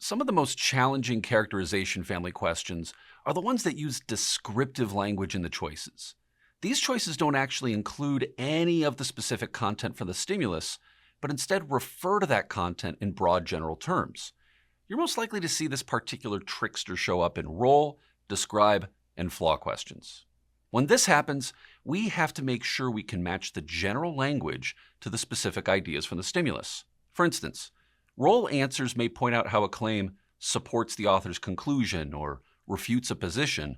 Some of the most challenging characterization family questions are the ones that use descriptive language in the choices. These choices don't actually include any of the specific content for the stimulus, but instead refer to that content in broad general terms. You're most likely to see this particular trickster show up in roll, describe, and flaw questions. When this happens, we have to make sure we can match the general language to the specific ideas from the stimulus. For instance, roll answers may point out how a claim supports the author's conclusion or refutes a position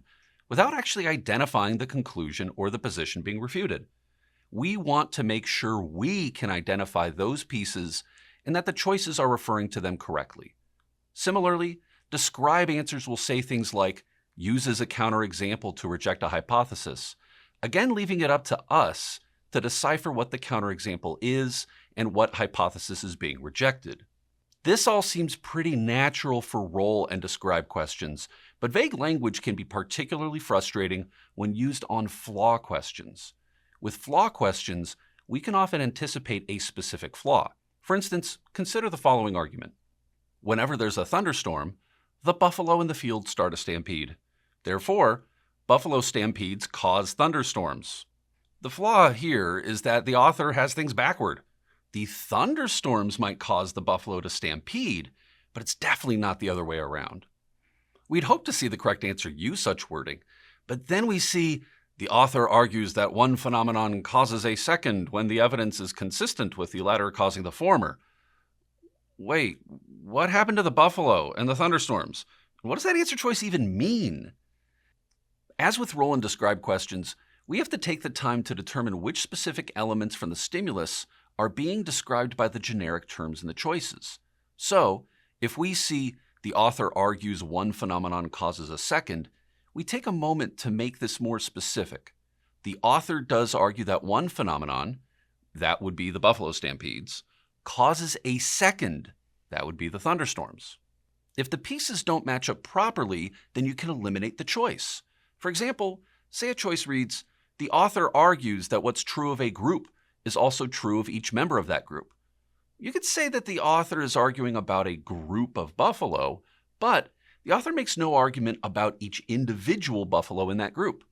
without actually identifying the conclusion or the position being refuted. We want to make sure we can identify those pieces and that the choices are referring to them correctly. Similarly, describe answers will say things like, uses a counterexample to reject a hypothesis, again leaving it up to us to decipher what the counterexample is and what hypothesis is being rejected. This all seems pretty natural for roll and describe questions, but vague language can be particularly frustrating when used on flaw questions. With flaw questions, we can often anticipate a specific flaw. For instance, consider the following argument. Whenever there's a thunderstorm, the buffalo in the field start a stampede. Therefore, buffalo stampedes cause thunderstorms. The flaw here is that the author has things backward. The thunderstorms might cause the buffalo to stampede, but it's definitely not the other way around. We'd hope to see the correct answer use such wording, but then we see the author argues that one phenomenon causes a second when the evidence is consistent with the latter causing the former. Wait, what happened to the buffalo and the thunderstorms? What does that answer choice even mean? As with roll and describe questions, we have to take the time to determine which specific elements from the stimulus are being described by the generic terms in the choices. So, if we see the author argues one phenomenon causes a second, we take a moment to make this more specific. The author does argue that one phenomenon, that would be the buffalo stampedes, causes a second, that would be the thunderstorms. If the pieces don't match up properly, then you can eliminate the choice. For example, say a choice reads, the author argues that what's true of a group is also true of each member of that group. You could say that the author is arguing about a group of buffalo, but the author makes no argument about each individual buffalo in that group.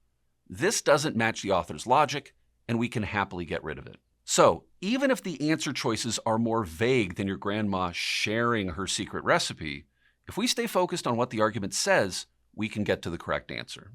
This doesn't match the author's logic, and we can happily get rid of it. So, even if the answer choices are more vague than your grandma sharing her secret recipe, if we stay focused on what the argument says, we can get to the correct answer.